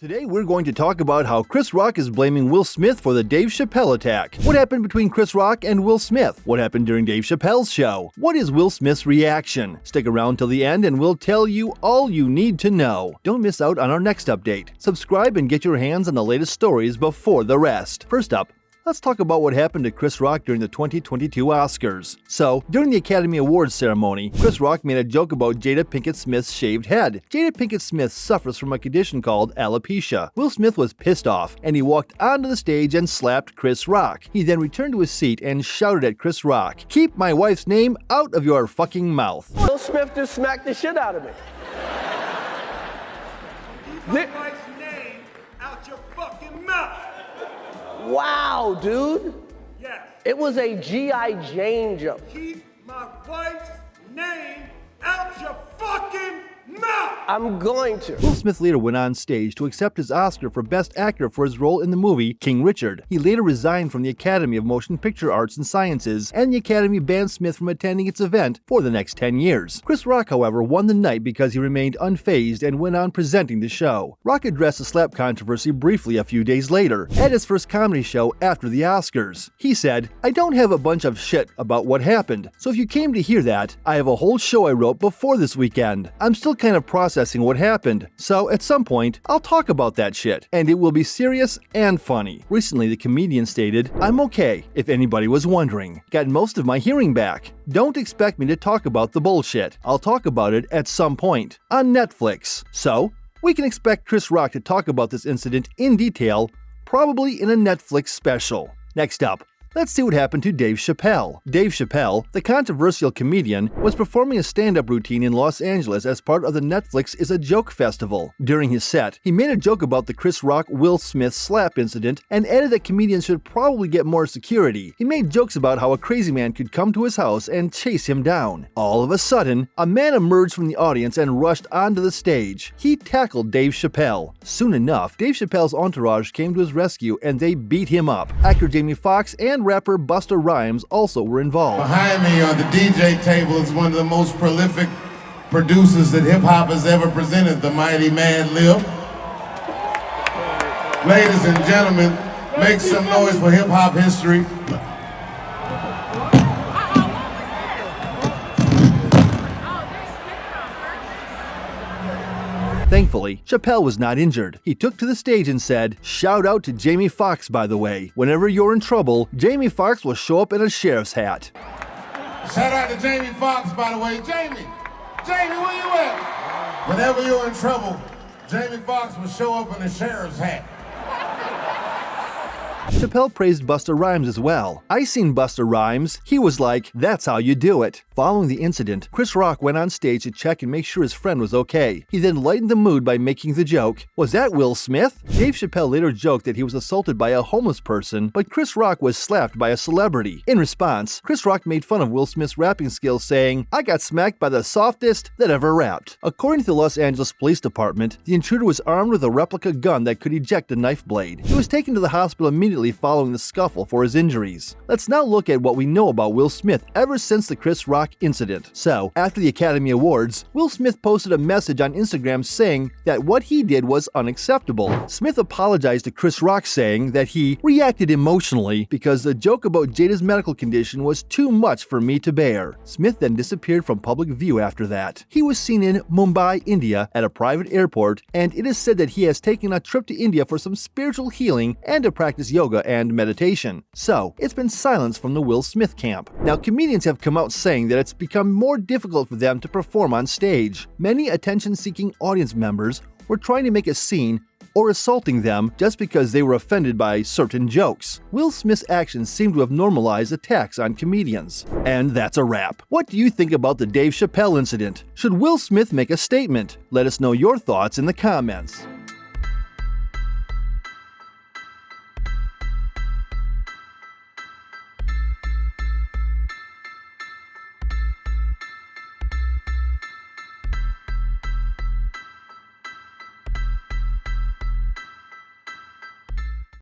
Today we're going to talk about how Chris Rock is blaming Will Smith for the Dave Chappelle attack. What happened between Chris Rock and Will Smith? What happened during Dave Chappelle's show? What is Will Smith's reaction? Stick around till the end and we'll tell you all you need to know. Don't miss out on our next update. Subscribe and get your hands on the latest stories before the rest. First up, let's talk about what happened to Chris Rock during the 2022 Oscars. So, during the Academy Awards ceremony, Chris Rock made a joke about Jada Pinkett Smith's shaved head. Jada Pinkett Smith suffers from a condition called alopecia. Will Smith was pissed off, and he walked onto the stage and slapped Chris Rock. He then returned to his seat and shouted at Chris Rock, "Keep my wife's name out of your fucking mouth." Will Smith just smacked the shit out of me. Keep my wife's name out your fucking mouth. Wow, dude. Yes. It was a G.I. Jane joke. Keep my wife's name out your fucking mouth. I'm going to. Will Smith later went on stage to accept his Oscar for Best Actor for his role in the movie King Richard. He later resigned from the Academy of Motion Picture Arts and Sciences, and the Academy banned Smith from attending its event for the next 10 years. Chris Rock, however, won the night because he remained unfazed and went on presenting the show. Rock addressed the slap controversy briefly a few days later, at his first comedy show after the Oscars. He said, "I don't have a bunch of shit about what happened, so if you came to hear that, I have a whole show I wrote before this weekend. I'm still kind of processing what happened, so at some point, I'll talk about that shit, and it will be serious and funny." Recently, the comedian stated, "I'm okay, if anybody was wondering. Got most of my hearing back. Don't expect me to talk about the bullshit. I'll talk about it at some point, on Netflix." So, we can expect Chris Rock to talk about this incident in detail, probably in a Netflix special. Next up, let's see what happened to Dave Chappelle. Dave Chappelle, the controversial comedian, was performing a stand-up routine in Los Angeles as part of the Netflix Is a Joke festival. During his set, he made a joke about the Chris Rock-Will Smith slap incident and added that comedians should probably get more security. He made jokes about how a crazy man could come to his house and chase him down. All of a sudden, a man emerged from the audience and rushed onto the stage. He tackled Dave Chappelle. Soon enough, Dave Chappelle's entourage came to his rescue and they beat him up. Actor Jamie Foxx and rapper Busta Rhymes also were involved. Behind me on the DJ table is one of the most prolific producers that hip-hop has ever presented, the mighty Man Lil. Ladies and gentlemen, make some noise for hip-hop history. Thankfully, Chappelle was not injured. He took to the stage and said, "Shout out to Jamie Foxx, by the way. Whenever you're in trouble, Jamie Foxx will show up in a sheriff's hat." Shout out to Jamie Foxx, by the way. Jamie, where you at? Whenever you're in trouble, Jamie Foxx will show up in a sheriff's hat. Chappelle praised Busta Rhymes as well. "I seen Busta Rhymes. He was like, that's how you do it." Following the incident, Chris Rock went on stage to check and make sure his friend was okay. He then lightened the mood by making the joke, "Was that Will Smith?" Dave Chappelle later joked that he was assaulted by a homeless person, but Chris Rock was slapped by a celebrity. In response, Chris Rock made fun of Will Smith's rapping skills, saying, "I got smacked by the softest that ever rapped." According to the Los Angeles Police Department, the intruder was armed with a replica gun that could eject a knife blade. He was taken to the hospital immediately following the scuffle for his injuries. Let's now look at what we know about Will Smith ever since the Chris Rock incident. So, after the Academy Awards, Will Smith posted a message on Instagram saying that what he did was unacceptable. Smith apologized to Chris Rock, saying that he reacted emotionally because the joke about Jada's medical condition was too much for me to bear. Smith then disappeared from public view after that. He was seen in Mumbai, India at a private airport, and it is said that he has taken a trip to India for some spiritual healing and to practice yoga and meditation. So, it's been silence from the Will Smith camp. Now, comedians have come out saying that it's become more difficult for them to perform on stage. Many attention-seeking audience members were trying to make a scene or assaulting them just because they were offended by certain jokes. Will Smith's actions seem to have normalized attacks on comedians. And that's a wrap. What do you think about the Dave Chappelle incident? Should Will Smith make a statement? Let us know your thoughts in the comments.